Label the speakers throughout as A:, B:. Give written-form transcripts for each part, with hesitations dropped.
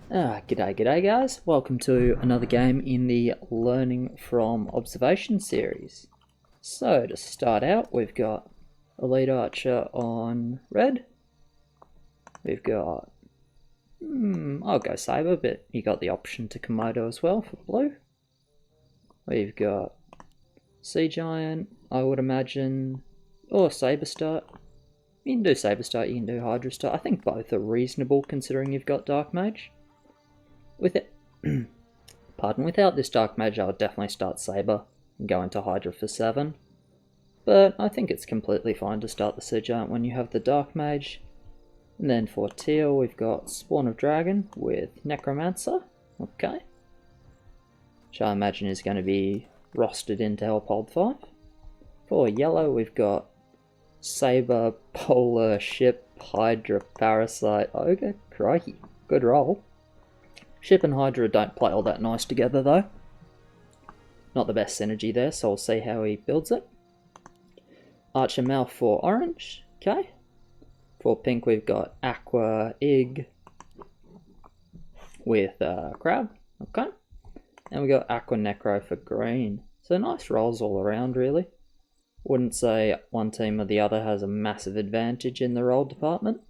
A: G'day guys, welcome to another game in the Learning from Observation series. So to start out, we've got Elite Archer on red. We've got, I'll go Saber, but you got the option to Komodo as well for blue. We've got Sea Giant, I would imagine, or Saber Start. You can do Saber Start, you can do Hydra Start. I think both are reasonable considering you've got Dark Mage. Without this Dark Mage, I would definitely start Saber and go into Hydra for 7. But I think it's completely fine to start the Sea Giant when you have the Dark Mage. And then for teal, we've got Spawn of Dragon with Necromancer. Okay. Which I imagine is going to be rostered into Hellpold 5. For yellow, we've got Saber, Polar, Ship, Hydra, Parasite, Ogre. Crikey, good roll. Ship and Hydra don't play all that nice together though. Not the best synergy there, so we'll see how he builds it. Archer Mouth for orange, okay. For pink we've got Aqua Ig with Crab, okay. And we got Aqua Necro for green. So nice rolls all around really. Wouldn't say one team or the other has a massive advantage in the roll department.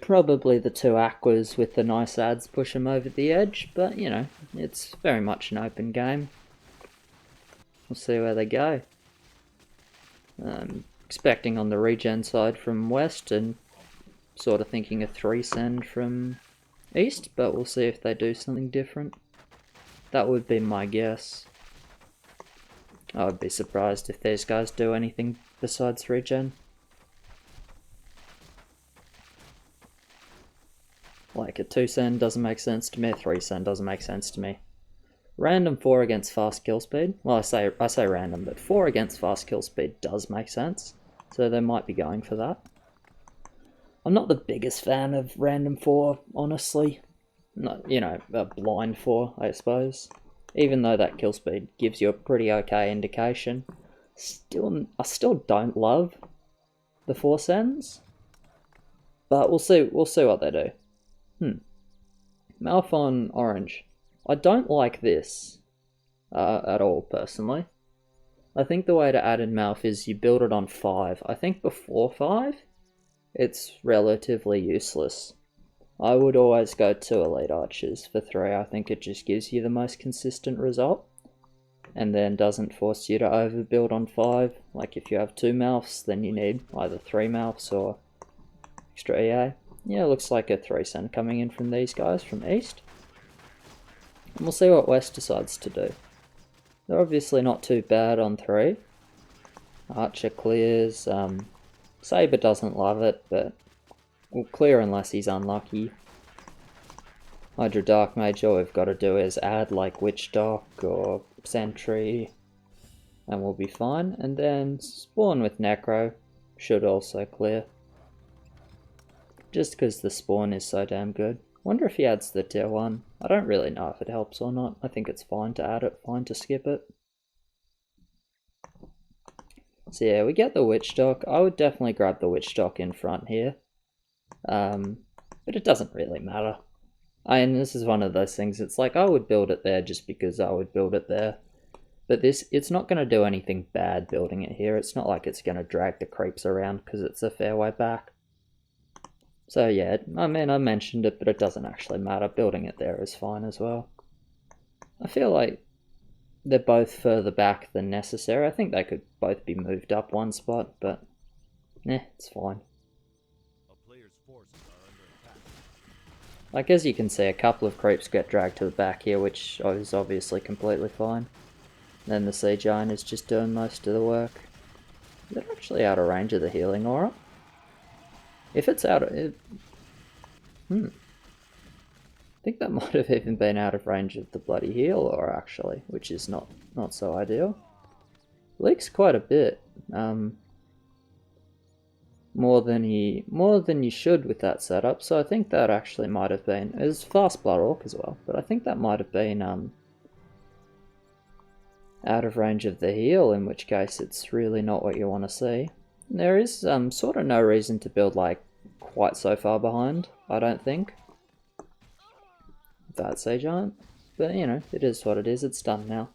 A: Probably the two Aquas with the nice ads push them over the edge, but you know, it's very much an open game. We'll see where they go. Expecting on the regen side from west and sort of thinking a 3 send from east, but we'll see if they do something different. That would be my guess. I would be surprised if these guys do anything besides regen. Like a 2 send doesn't make sense to me, a 3 send doesn't make sense to me. Random 4 against fast kill speed. Well, I say random, but 4 against fast kill speed does make sense. So they might be going for that. I'm not the biggest fan of random 4, honestly. Not, you know, a blind 4, I suppose. Even though that kill speed gives you a pretty okay indication. I still don't love the 4 sends. But we'll see what they do. Mouth on orange. I don't like this at all, personally. I think the way to add in Mouth is you build it on 5. I think before 5, it's relatively useless. I would always go 2 Elite Archers for 3. I think it just gives you the most consistent result. And then doesn't force you to overbuild on 5. Like if you have 2 Mouths, then you need either 3 Mouths or extra EA. Yeah, looks like a 3 send coming in from these guys from east. And we'll see what west decides to do. They're obviously not too bad on 3. Archer clears. Saber doesn't love it, but will clear unless he's unlucky. Hydra Dark Mage, all we've got to do is add like Witch Dock or Sentry, and we'll be fine. And then Spawn with Necro should also clear. Just because the spawn is so damn good. Wonder if he adds the tier 1. I don't really know if it helps or not. I think it's fine to add it, fine to skip it. So yeah, we get the Witch Dock. I would definitely grab the Witch Dock in front here. But it doesn't really matter. And this is one of those things, it's like I would build it there just because I would build it there. But it's not going to do anything bad building it here. It's not like it's going to drag the creeps around because it's a fair way back. So yeah, I mean, I mentioned it, but it doesn't actually matter. Building it there is fine as well. I feel like they're both further back than necessary. I think they could both be moved up one spot, but it's fine. Like, as you can see, a couple of creeps get dragged to the back here, which is obviously completely fine. Then the Sea Giant is just doing most of the work. They're actually out of range of the healing aura. If it's out of it, I think that might have even been out of range of the bloody heal aura actually, which is not so ideal. Leaks quite a bit, more than you should with that setup. So I think that actually might have been, it was fast blood orc as well, but I think that might have been out of range of the heal, in which case it's really not what you want to see. There is sort of no reason to build like quite so far behind, I don't think. That Sea Giant. But, you know, it is what it is. It's done now.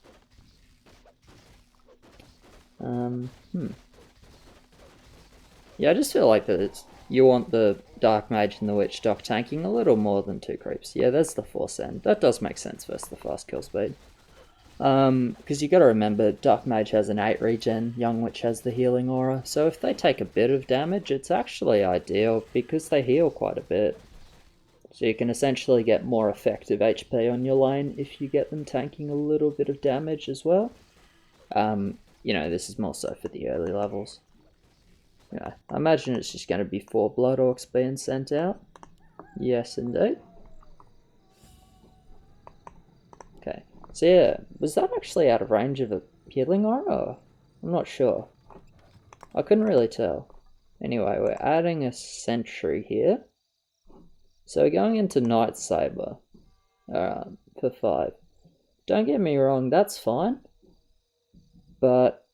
A: Yeah, I just feel like that you want the Dark Mage and the Witch Doc tanking a little more than 2 creeps. Yeah, there's the Force End. That does make sense versus the fast kill speed. Because you got to remember, Dark Mage has an 8 regen, Young Witch has the healing aura, so if they take a bit of damage, it's actually ideal because they heal quite a bit. So you can essentially get more effective HP on your lane if you get them tanking a little bit of damage as well. You know, this is more so for the early levels. Yeah, I imagine it's just going to be 4 Blood Orcs being sent out. Yes, indeed. Okay. So yeah, was that actually out of range of a healing aura? I'm not sure. I couldn't really tell. Anyway, we're adding a sentry here. So we're going into Night Saber for 5. Don't get me wrong, that's fine. But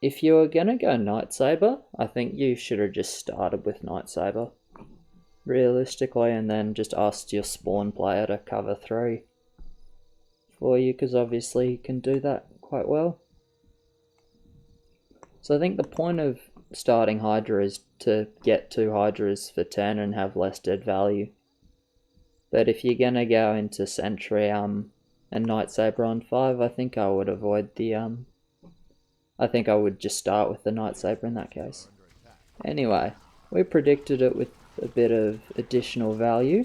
A: if you were going to go Night Saber, I think you should have just started with Night Saber. Realistically, and then just asked your spawn player to cover 3 for you, because obviously you can do that quite well. So I think the point of starting Hydra is to get 2 Hydras for 10 and have less dead value. But if you're gonna go into Sentry and Night Saber on 5, I think I would avoid the I think I would just start with the Night Saber in that case. Anyway, we predicted it with a bit of additional value,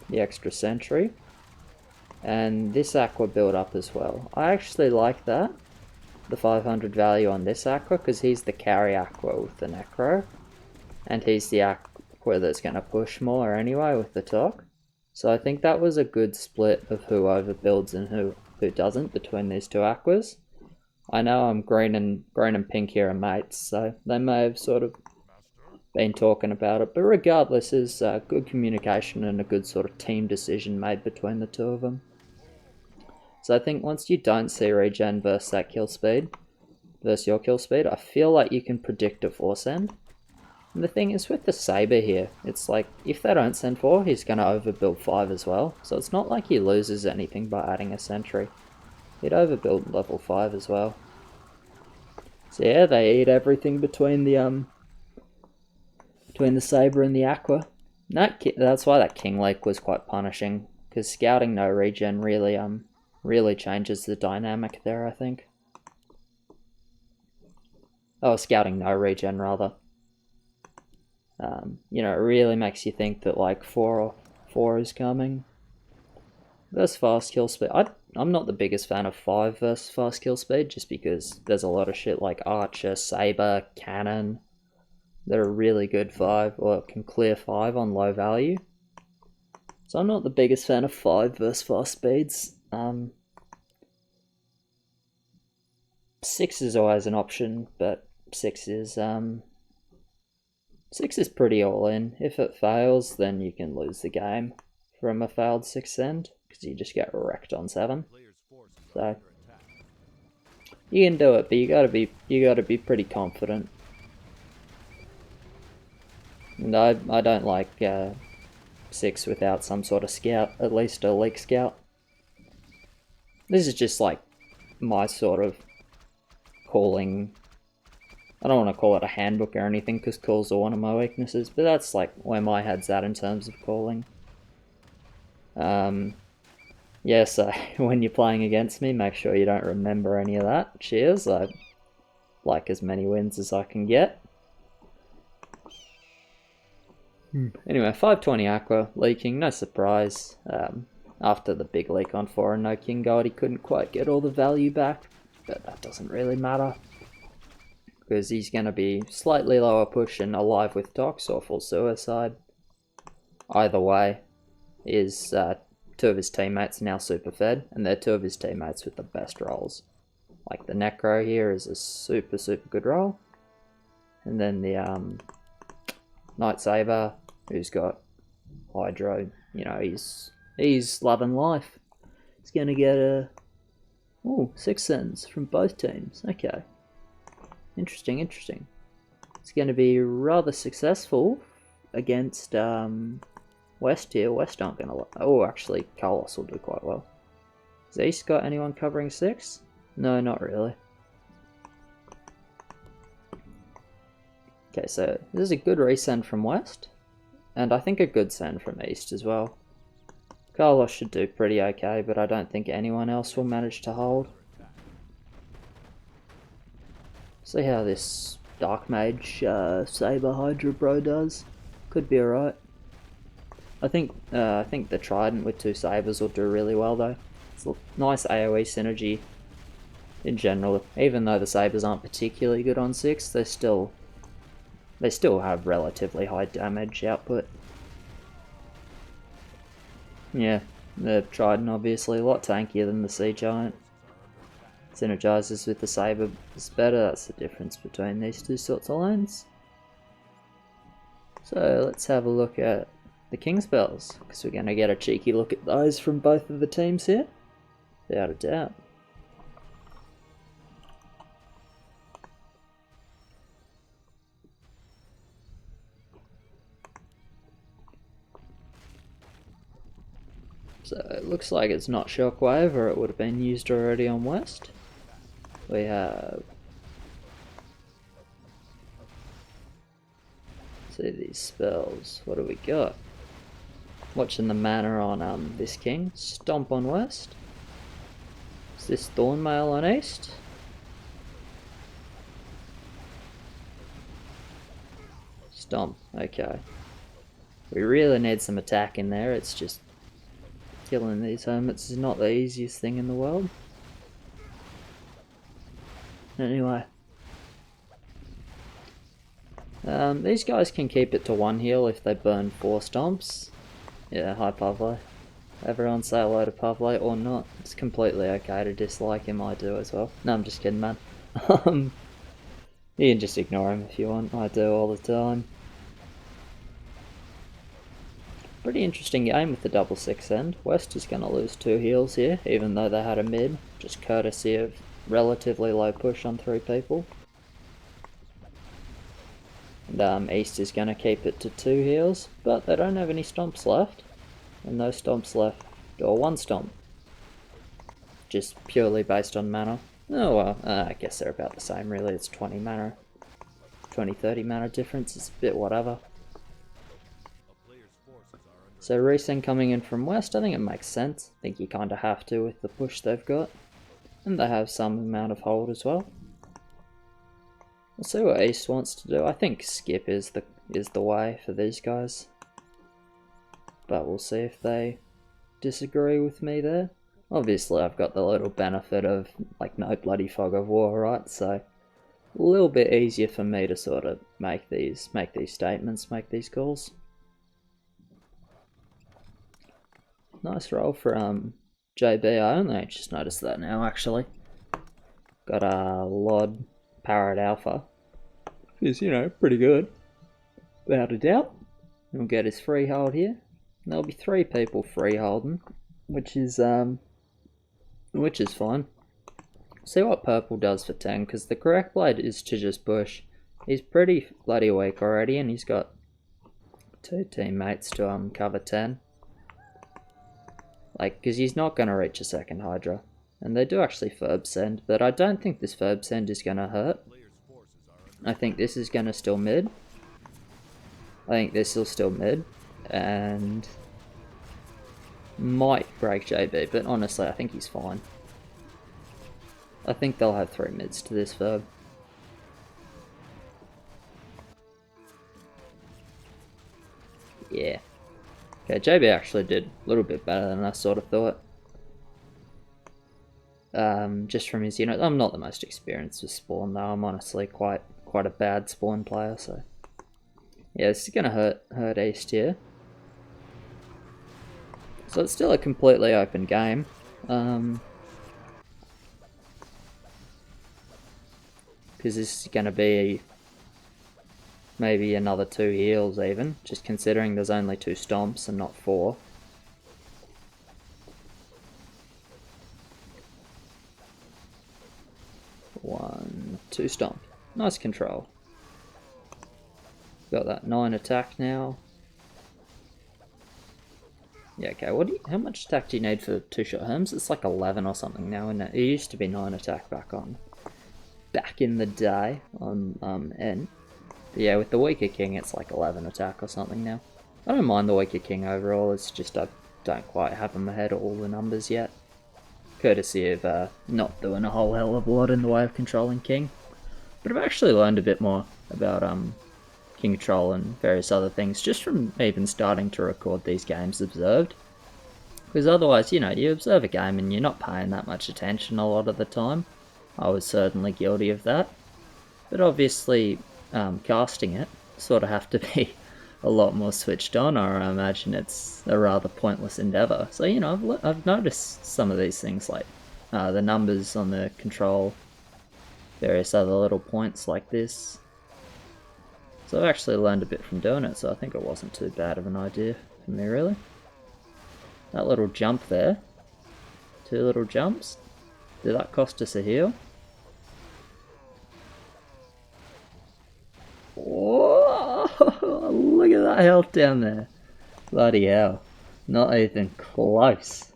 A: the extra Sentry, and this Aqua build up as well. I actually like that, the 500 value on this Aqua, because he's the carry Aqua with the Necro, and he's the Aqua that's going to push more anyway with the Talk. So I think that was a good split of who overbuilds and who doesn't between these 2 Aquas. I know I'm green and pink here are mates, so they may have sort of been talking about it, but regardless, is good communication and a good sort of team decision made between the 2 of them. So I think once you don't see regen versus that kill speed, versus your kill speed, I feel like you can predict a Force End. And the thing is with the Saber here, it's like if they don't send 4, he's going to overbuild 5 as well. So it's not like he loses anything by adding a Sentry. He'd overbuild level 5 as well. So yeah, they eat everything between the Saber and the Aqua. That's why that King Lake was quite punishing, because scouting no regen really changes the dynamic there, I think. Oh, scouting no regen rather. You know, it really makes you think that like 4 is coming. Versus fast kill speed, I'm not the biggest fan of 5 versus fast kill speed, just because there's a lot of shit like Archer, Saber, Cannon that are really good 5, or can clear 5 on low value. So I'm not the biggest fan of 5 versus fast speeds. 6 is always an option, but 6 is pretty all in. If it fails, then you can lose the game from a failed 6th end, because you just get wrecked on 7. So you can do it, but you gotta be pretty confident. And I don't like 6 without some sort of scout, at least a leak scout. This is just like my sort of calling. I don't want to call it a handbook or anything, because calls are one of my weaknesses, but that's like where my head's at in terms of calling. Yeah, so when you're playing against me, make sure you don't remember any of that. Cheers, I like as many wins as I can get. Anyway, 520 Aqua, leaking, no surprise. After the big leak on 4 and no King Gold, he couldn't quite get all the value back, but that doesn't really matter, because he's going to be slightly lower push and alive with Docs or full suicide. Either way, is 2 of his teammates now super fed, and they're 2 of his teammates with the best rolls. Like the Necro here is a super good roll, and then the Night Saber, who's got Hydro, you know, he's loving life. He's gonna get a 6 sends from both teams. Okay, interesting. It's going to be rather successful against West here. West aren't gonna. Oh, actually, Carlos will do quite well. Has East got anyone covering 6? No, not really. Okay, so this is a good resend from West, and I think a good send from East as well. Carlos should do pretty okay, but I don't think anyone else will manage to hold. See how this Dark Mage Saber Hydra Bro does. Could be alright. I think the Trident with 2 Sabers will do really well though. It's a nice AoE synergy in general. Even though the Sabers aren't particularly good on 6, they still have relatively high damage output. Yeah, the Trident obviously a lot tankier than the Sea Giant. Synergizes with the Saber is better, that's the difference between these two sorts of lanes. So let's have a look at the King spells, because we're going to get a cheeky look at those from both of the teams here, without a doubt. So it looks like it's not Shockwave, or it would have been used already on West. We have... see these spells, what do we got? Watching the mana on this King. Stomp on West. Is this Thornmail on East? Stomp, okay. We really need some attack in there, it's just killing these hermits is not the easiest thing in the world. Anyway. These guys can keep it to 1 heal if they burn 4 stomps. Yeah, hi Pavle. Everyone say hello to Pavle or not. It's completely okay to dislike him, I do as well. No, I'm just kidding, man. You can just ignore him if you want, I do all the time. Pretty interesting game with the double 6 end. West is going to lose 2 heals here, even though they had a mid, just courtesy of relatively low push on 3 people. And East is going to keep it to 2 heals, but they don't have any stomps left. And no stomps left, or 1 stomp. Just purely based on mana. Oh well, I guess they're about the same really, it's 20 mana. 20-30 mana difference, it's a bit whatever. So resend coming in from West, I think it makes sense. I think you kind of have to with the push they've got. And they have some amount of hold as well. We'll see what East wants to do. I think skip is the way for these guys. But we'll see if they disagree with me there. Obviously I've got the little benefit of like no bloody fog of war, right? So a little bit easier for me to sort of make these statements, make these calls. Nice roll for JB. I only just noticed that now actually. Got a Lod Parrot Alpha. Is, you know, pretty good. Without a doubt. He'll get his freehold here. There'll be 3 people freeholding, which is fine. See what purple does for 10, because the correct blade is to just push. He's pretty bloody weak already, and he's got 2 teammates to cover 10. Like, because he's not going to reach a second Hydra. And they do actually Ferb send, but I don't think this Ferb send is going to hurt. I think this is going to still mid. I think this will still mid. And might break JB, but honestly I think he's fine. I think they'll have 3 mids to this Ferb. Yeah. Okay, JB actually did a little bit better than I sort of thought. Just from his unit. I'm not the most experienced with spawn though. I'm honestly quite a bad spawn player, so yeah, this is gonna hurt East here. So it's still a completely open game. Because this is gonna be maybe another 2 heals even, just considering there's only 2 stomps and not 4. One, 2 stomp. Nice control. Got that 9 attack now. Yeah, okay, how much attack do you need for 2-shot Herms? It's like 11 or something now, and it used to be 9 attack back in the day on N. But yeah, with the weaker king, it's like 11 attack or something now. I don't mind the weaker king overall, it's just I don't quite have in my head all the numbers yet. Courtesy of not doing a whole hell of a lot in the way of controlling king. But I've actually learned a bit more about king control and various other things just from even starting to record these games observed. Because otherwise, you know, you observe a game and you're not paying that much attention a lot of the time. I was certainly guilty of that. But obviously, casting it, sort of have to be a lot more switched on, or I imagine it's a rather pointless endeavour. So, you know, I've noticed some of these things, like the numbers on the control, various other little points like this. So I've actually learned a bit from doing it, so I think it wasn't too bad of an idea for me, really. That little jump there, 2 little jumps, did that cost us a heal? Whoa, look at that health down there. Bloody hell. Not even close.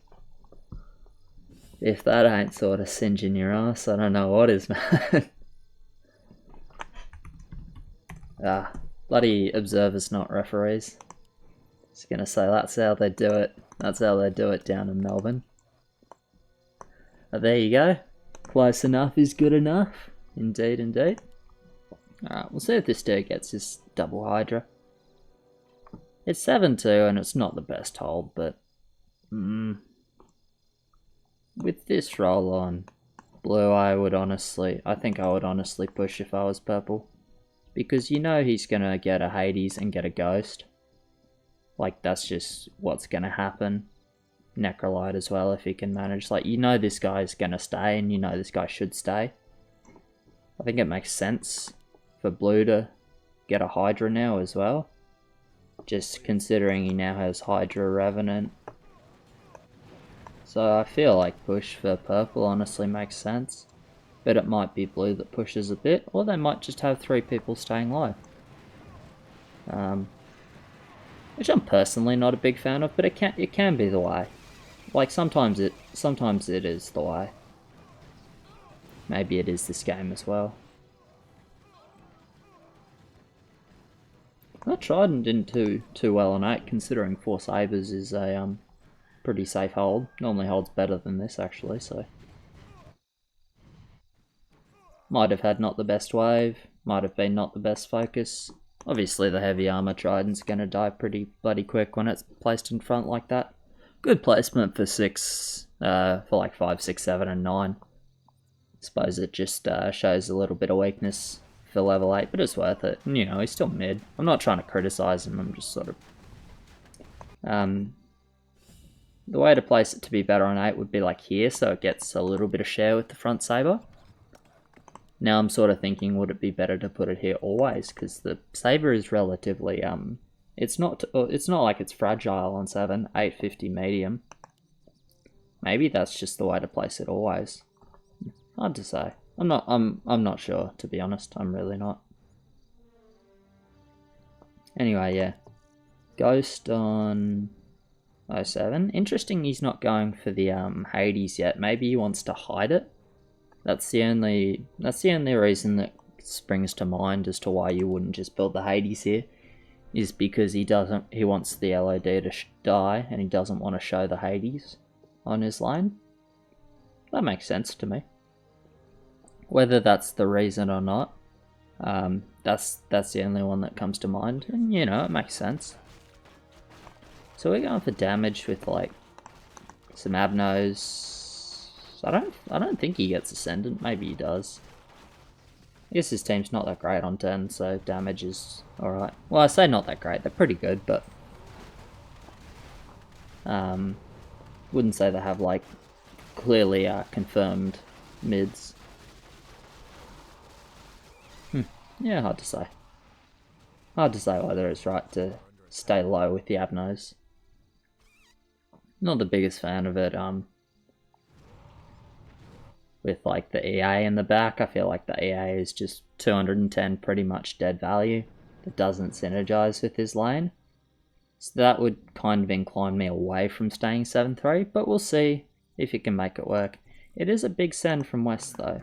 A: If that ain't sort of singeing your ass, I don't know what is, man. Bloody observers, not referees. Just gonna say that's how they do it. That's how they do it down in Melbourne. There you go. Close enough is good enough. Indeed, indeed. Alright, we'll see if this dude gets his double Hydra. It's 7-2 and it's not the best hold, but with this roll on blue, I think I would honestly push if I was purple. Because you know he's gonna get a Hades and get a Ghost. Like, that's just what's gonna happen. Necrolite as well, if he can manage. Like, you know this guy's gonna stay, and you know this guy should stay. I think it makes sense for blue to get a Hydra now as well. Just considering he now has Hydra Revenant. So I feel like push for purple honestly makes sense. But it might be blue that pushes a bit, or they might just have 3 people staying low. Which I'm personally not a big fan of, but it can be the way. Like sometimes it is the way. Maybe it is this game as well. That Trident didn't do too well on 8, considering 4 Sabres is a pretty safe hold. Normally holds better than this actually, so. Might have had not the best wave, might have been not the best focus. Obviously the heavy armor Trident's gonna die pretty bloody quick when it's placed in front like that. Good placement for 6, for like 5, 6, 7 and 9. Suppose it just shows a little bit of weakness for level 8, but it's worth it. And, you know, he's still mid. I'm not trying to criticize him, I'm just sort of... the way to place it to be better on 8 would be like here, so it gets a little bit of share with the front saber. Now I'm sort of thinking, would it be better to put it here always? Because the saber is relatively, it's not like it's fragile on 7, 850 medium. Maybe that's just the way to place it always. Hard to say. I'm not sure, to be honest. I'm really not. Anyway, yeah. Ghost on 07. Interesting he's not going for the Hades yet. Maybe he wants to hide it. That's the only reason that springs to mind as to why you wouldn't just build the Hades here, is because he wants the LOD to die and he doesn't want to show the Hades on his lane. That makes sense to me. Whether that's the reason or not, that's the only one that comes to mind, and you know, it makes sense. So we're going for damage with like some Abnos. I don't think he gets Ascendant, maybe he does. I guess his team's not that great on 10, so damage is alright. Well, I say not that great, they're pretty good, but wouldn't say they have like clearly confirmed mids. Yeah, hard to say. Hard to say whether it's right to stay low with the Abnos. Not the biggest fan of it, with like the EA in the back. I feel like the EA is just 210 pretty much dead value. that doesn't synergize with his lane. So that would kind of incline me away from staying 7-3, but we'll see if it can make it work. It is a big send from West though.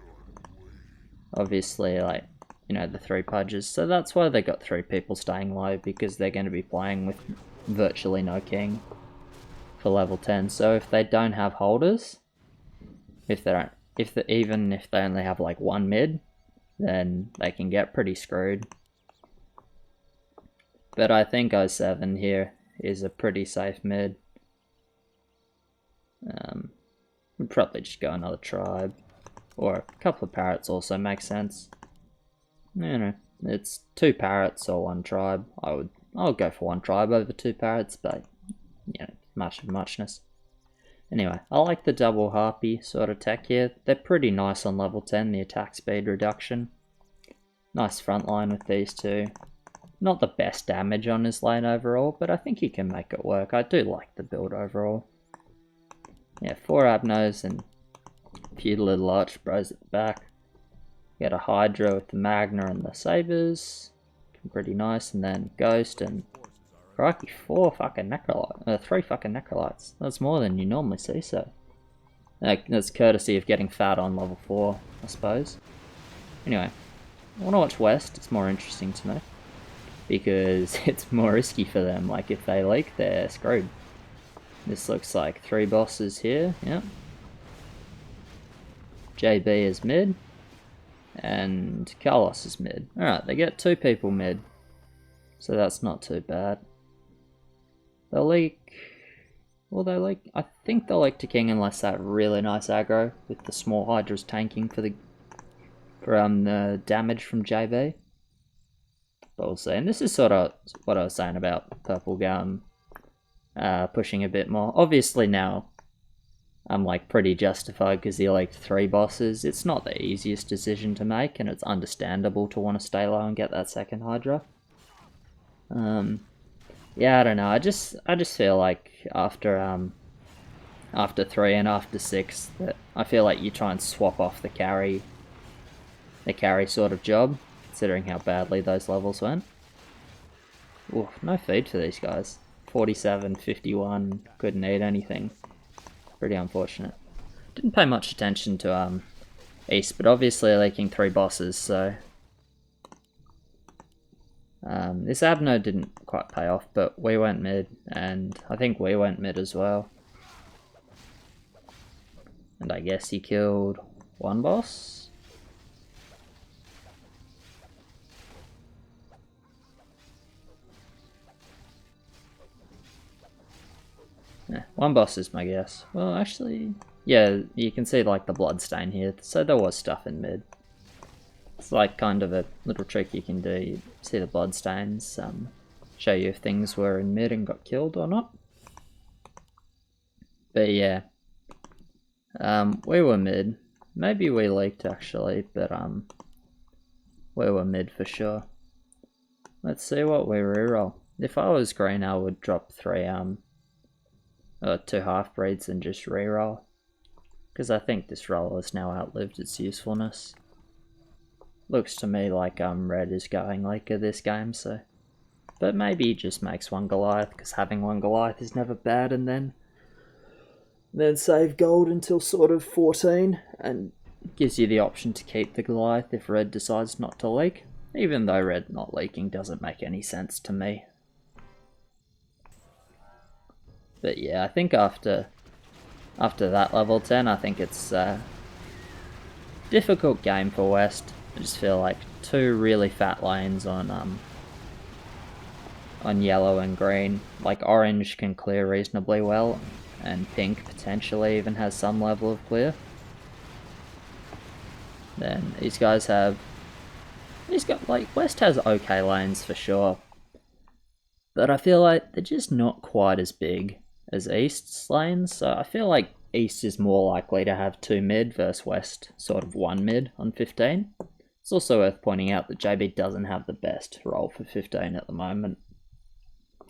A: Obviously, like, you know, the 3 pudges. So that's why they got 3 people staying low, because they're going to be playing with virtually no king for level 10. So if they don't have holders, even if they only have like 1 mid, then they can get pretty screwed. But I think 07 here is a pretty safe mid. We'd probably just go another tribe, or a couple of parrots also makes sense. You know, it's 2 parrots or 1 tribe. I'll go for 1 tribe over 2 parrots, but you know, much of muchness. Anyway, I like the double harpy sort of tech here. They're pretty nice on level 10, the attack speed reduction. Nice front line with these 2. Not the best damage on his lane overall, but I think he can make it work. I do like the build overall. Yeah, 4 Abnos and a few little arch bros at the back. Get a Hydra with the Magna and the Sabers. Pretty nice, and then Ghost and crikey, 3 fucking Necrolites. That's more than you normally see, so that's courtesy of getting fat on level 4, I suppose. Anyway, I want to watch West. It's more interesting to me because it's more risky for them. Like, if they leak, they're screwed. This looks like 3 bosses here. Yep. JB is mid, and Carlos is mid. Alright, they get 2 people mid, so that's not too bad. They'll leak... Will they leak? I think they'll leak to King unless that really nice aggro with the small Hydras tanking for the damage from JB. But we'll see. And this is sort of what I was saying about Purple Gum pushing a bit more. Obviously now I'm like pretty justified because he leaked 3 bosses. It's not the easiest decision to make, and it's understandable to want to stay low and get that second Hydra. Yeah, I don't know. I just feel like after 3 and after 6 that I feel like you try and swap off the carry sort of job, considering how badly those levels went. Ooh, no feed for these guys. 47, 51, couldn't eat anything. Pretty unfortunate. Didn't pay much attention to East, but obviously leaking 3 bosses, so this Abno didn't quite pay off, but we went mid, and I think we went mid as well. And I guess he killed 1 boss? Yeah, 1 boss is my guess. Well, actually, yeah, you can see like the blood stain here, so there was stuff in mid. It's like kind of a little trick you can do. You see the blood stains, show you if things were in mid and got killed or not. But yeah, we were mid. Maybe we leaked actually, but we were mid for sure. Let's see what we reroll. If I was green, I would drop 3 2 half-breeds and just reroll, because I think this roll has now outlived its usefulness. Looks to me like red is going laker this game, so... But maybe he just makes 1 Goliath, because having 1 Goliath is never bad, and then save gold until sort of 14, and gives you the option to keep the Goliath if red decides not to leak, even though red not leaking doesn't make any sense to me. But yeah, I think after that level 10, I think it's a difficult game for West. I just feel like 2 really fat lanes on yellow and green. Like orange can clear reasonably well, and pink potentially even has some level of clear. Then these guys have... like, West has okay lanes for sure, but I feel like they're just not quite as big as East's lanes, so I feel like East is more likely to have 2 mid versus West sort of 1 mid on 15. It's also worth pointing out that JB doesn't have the best roll for 15 at the moment.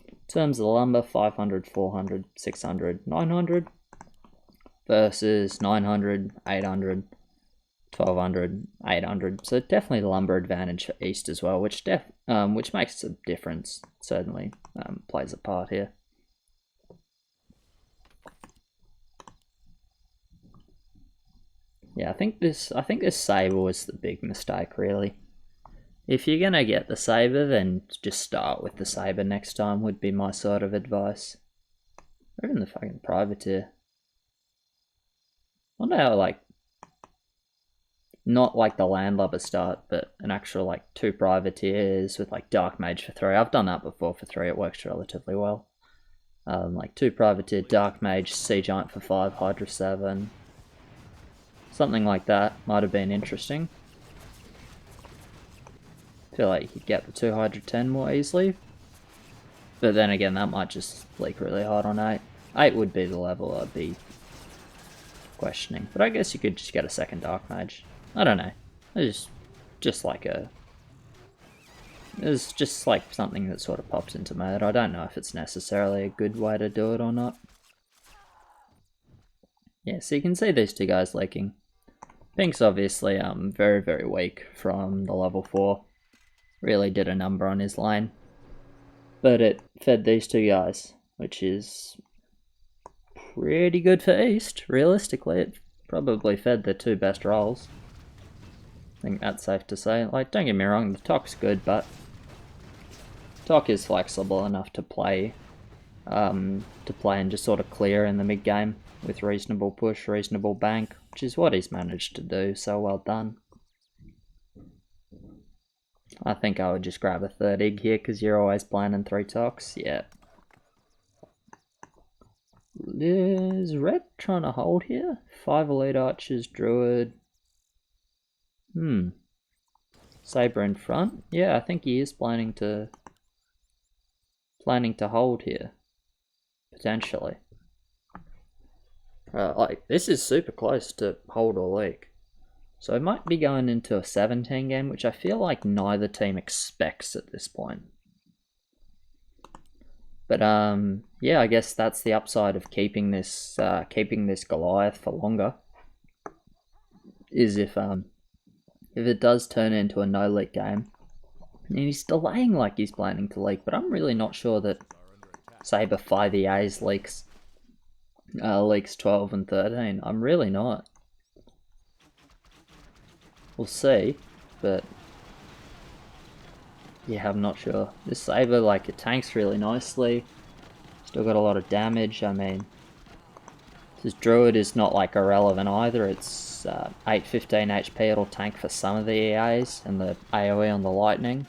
A: In terms of the lumber, 500, 400, 600, 900 versus 900, 800, 1200, 800. So definitely the lumber advantage for East as well, which makes a difference. Certainly plays a part here. Yeah, I think this saber was the big mistake, really. If you're gonna get the saber, then just start with the saber next time would be my sort of advice. Or even the fucking privateer. I wonder how, like, not like the landlubber start, but an actual like 2 privateers with like dark mage for 3. I've done that before for 3. It works relatively well. Like 2 privateer, dark mage, sea giant for 5, hydra 7. Something like that might have been interesting. I feel like you could get the 2 hydra 10 more easily. But then again, that might just leak really hard on 8. 8 would be the level I'd be questioning. But I guess you could just get a second dark mage. I don't know. It's just like something that sort of pops into my head. I don't know if it's necessarily a good way to do it or not. Yeah, so you can see these 2 guys leaking. Pink's obviously very, very weak from the level 4. Really did a number on his lane. But it fed these 2 guys, which is pretty good for East. Realistically, it probably fed the 2 best roles. I think that's safe to say. Like, don't get me wrong, the Tok's good, but Tok is flexible enough to play and just sort of clear in the mid game with reasonable push, reasonable bank, which is what he's managed to do. So well done. I think I would just grab a 3rd egg here because you're always planning 3 Toks. Yeah. Is Red trying to hold here? 5 elite archers, druid. Saber in front. Yeah, I think he is planning to hold here, potentially. Like, this is super close to hold or leak, so it might be going into a 17 game, which I feel like neither team expects at this point. But yeah, I guess that's the upside of keeping this Goliath for longer. Is if it does turn into a no leak game, and he's delaying like he's planning to leak, but I'm really not sure that Saber 5 EAs leaks 12 and 13. I'm really not. We'll see, but yeah, I'm not sure. This Saber, like, it tanks really nicely. Still got a lot of damage. I mean, this Druid is not like irrelevant either. It's 815 HP. It'll tank for some of the EAs and the AoE on the lightning.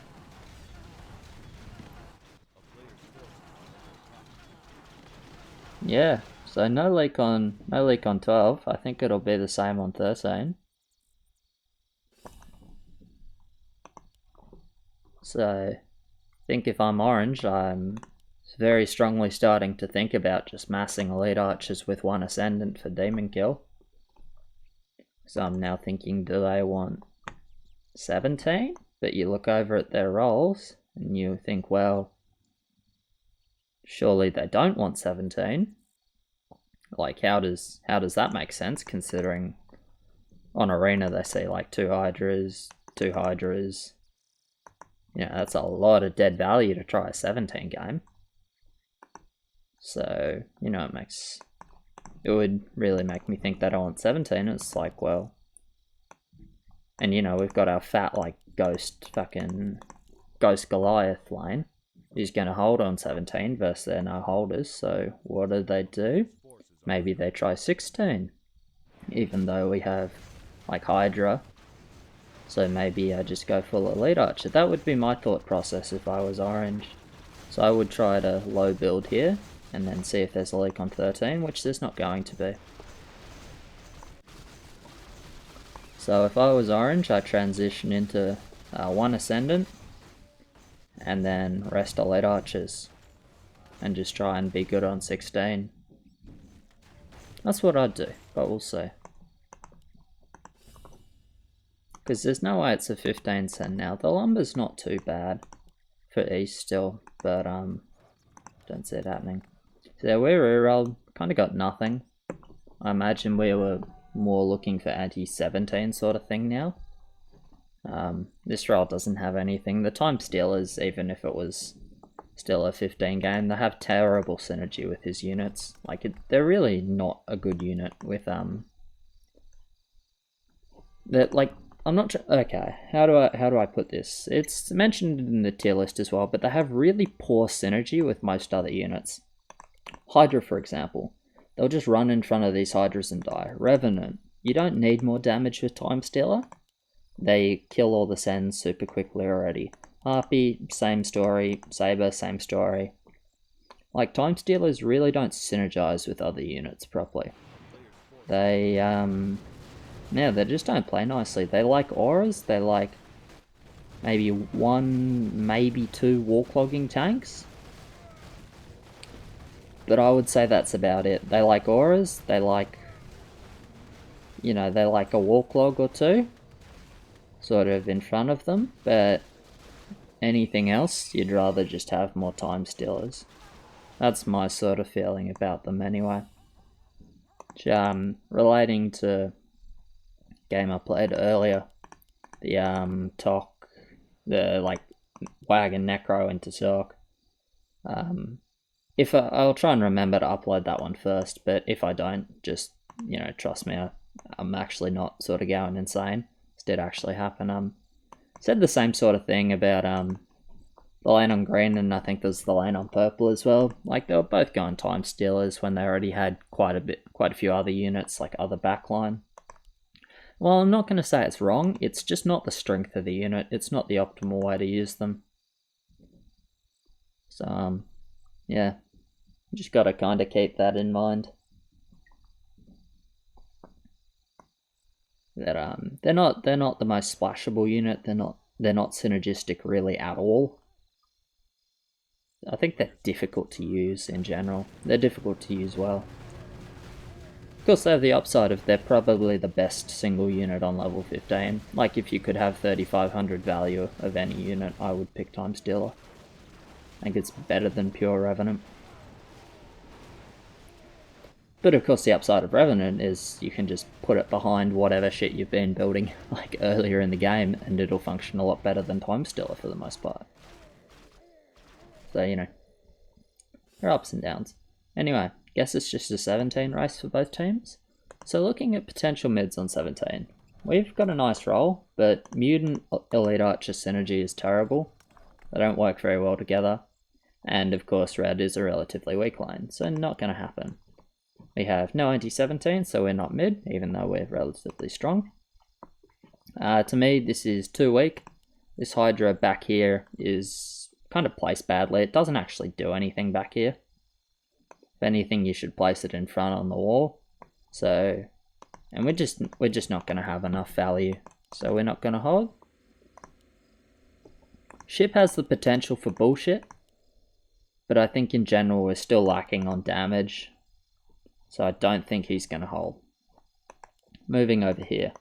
A: Yeah, so no leak on 12. I think it'll be the same on 13. So I think if I'm orange, I'm very strongly starting to think about just massing elite archers with 1 ascendant for demon kill. So I'm now thinking, do they want 17? But you look over at their roles and you think, well, surely they don't want 17. Like, how does that make sense, considering on Arena they see like 2 hydras. You know, that's a lot of dead value to try a 17 game. So, you know, it would really make me think they don't want 17. It's like, well, and you know, we've got our fat like ghost Goliath lane who's going to hold on 17 versus their no holders. So what do? Maybe they try 16, even though we have like Hydra. So maybe I just go full elite archer. That would be my thought process if I was orange. So I would try to low build here and then see if there's a leak on 13, which there's not going to be. So if I was orange, I transition into 1 ascendant and then rest elite archers and just try and be good on 16. That's what I'd do, but we'll see. Because there's no way it's a 15 cent now. The lumber's not too bad for East still, but don't see it happening. So we rerolled, kind of got nothing. I imagine we were more looking for anti-17 sort of thing now. This role doesn't have anything. The Time Stealers, even if it was still a 15 game, they have terrible synergy with his units. Like, they're really not a good unit with, that, like, I'm not sure. Okay, how do I put this? It's mentioned in the tier list as well, but they have really poor synergy with most other units. Hydra, for example, they'll just run in front of these Hydras and die. Revenant, you don't need more damage with Time Stealer. They kill all the Sens super quickly already. Harpy, same story. Saber, same story. Like, Time Stealers really don't synergize with other units properly. They, yeah, they just don't play nicely. They like auras, they like maybe 1, maybe 2 wall clogging tanks. But I would say that's about it. They like auras, they like, you know, they like a wall clog or 2 sort of in front of them, but anything else, you'd rather just have more Time Stealers. That's my sort of feeling about them anyway. Relating to game I played earlier, the Tok, the like Wagon Necro into Tok. If I'll try and remember to upload that one first, but if I don't, just, you know, trust me, I'm actually not sort of going insane. This did actually happen. Said the same sort of thing about the lane on green, and I think there's the lane on purple as well. Like, they were both going Time Stealers when they already had quite a few other units, like other backline. Well, I'm not going to say it's wrong, it's just not the strength of the unit, it's not the optimal way to use them. So, yeah, you just got to kind of keep that in mind. That they're not the most splashable unit, they're not synergistic really at all. I think they're difficult to use in general. They're difficult to use well. Of course, they have the upside of they're probably the best single unit on level 15. Like, if you could have 3500 value of any unit, I would pick Time Stealer. I think it's better than pure Revenant. But of course, the upside of Revenant is you can just put it behind whatever shit you've been building like earlier in the game, and it'll function a lot better than Time Stealer for the most part. So, you know, there are ups and downs. Anyway, guess it's just a 17 race for both teams. So looking at potential mids on 17, we've got a nice roll, but Mutant Elite Archer synergy is terrible. They don't work very well together. And of course, red is a relatively weak lane, so not going to happen. We have no anti-17, so we're not mid, even though we're relatively strong. To me, this is too weak. This Hydra back here is kind of placed badly. It doesn't actually do anything back here. If anything, you should place it in front on the wall. So, and we're just not going to have enough value, so we're not going to hold. Ship has the potential for bullshit, but I think in general we're still lacking on damage. So I don't think he's going to hold. Moving over here.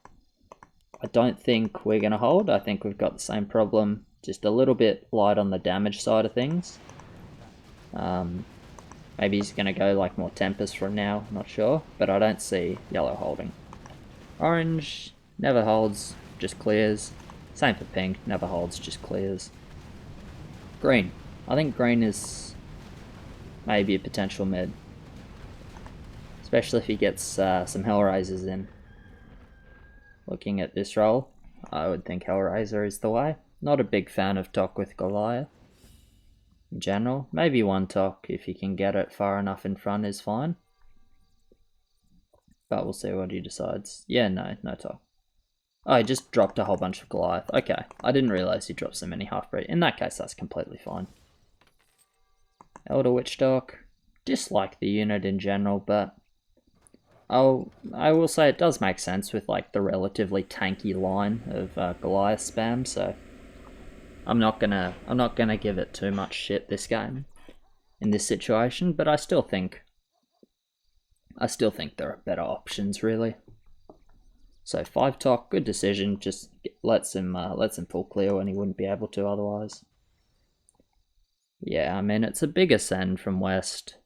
A: I don't think we're going to hold. I think we've got the same problem. Just a little bit light on the damage side of things. Maybe he's going to go like more Tempest from now. Not sure. But I don't see yellow holding. Orange never holds. Just clears. Same for pink. Never holds. Just clears. Green. I think green is maybe a potential mid. Especially if he gets some Hellraisers in. Looking at this roll, I would think Hellraiser is the way. Not a big fan of Tok with Goliath. In general, maybe one Tok if he can get it far enough in front is fine. But we'll see what he decides. Yeah, no Tok. Oh, he just dropped a whole bunch of Goliath. Okay, I didn't realise he dropped so many Halfbreed. In that case, that's completely fine. Elder Witch Tok. Dislike the unit in general, but I will say it does make sense with like the relatively tanky line of Goliath spam, so I'm not gonna give it too much shit this game in this situation, but I still think there are better options really. So 5 Tok, good decision, just lets him full clear when he wouldn't be able to otherwise. Yeah, I mean it's a bigger send from east,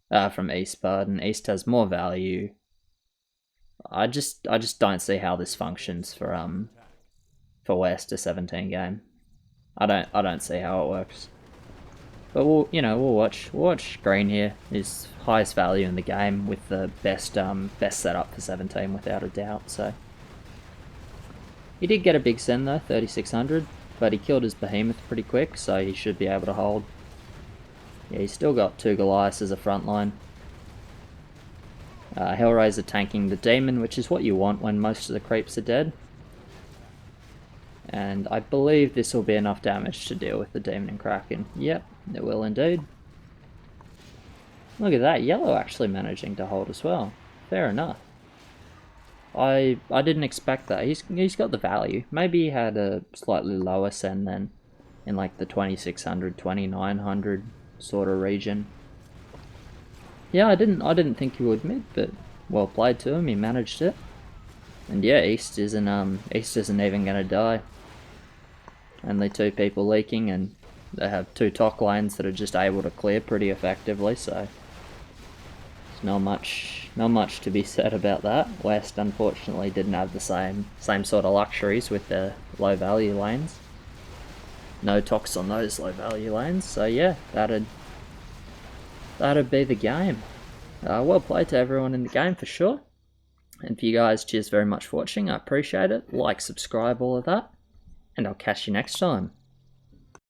A: pardon. East has more value. I just don't see how this functions for West a 17 game. I don't see how it works. But we'll watch Green here. His highest value in the game with the best setup for 17 without a doubt. So he did get a big send though, 3600, but he killed his behemoth pretty quick, so he should be able to hold. Yeah, he's still got 2 Goliaths as a front line. Hellraiser tanking the demon, which is what you want when most of the creeps are dead. And I believe this will be enough damage to deal with the demon and Kraken. Yep, it will indeed. Look at that, yellow actually managing to hold as well. Fair enough. I didn't expect that. He's got the value. Maybe he had a slightly lower send than in like the 2600, 2900 sort of region. Yeah, I didn't think he would mid, but well played to him. He managed it. And yeah, East isn't even gonna die. Only 2 people leaking, and they have 2 top lanes that are just able to clear pretty effectively, so there's not much to be said about that. West unfortunately didn't have the same sort of luxuries with their low value lanes. No tox on those low value lanes, so yeah, that'd be the game. Well played to everyone in the game for sure. And for you guys, cheers very much for watching. I appreciate it. Like, subscribe, all of that. And I'll catch you next time.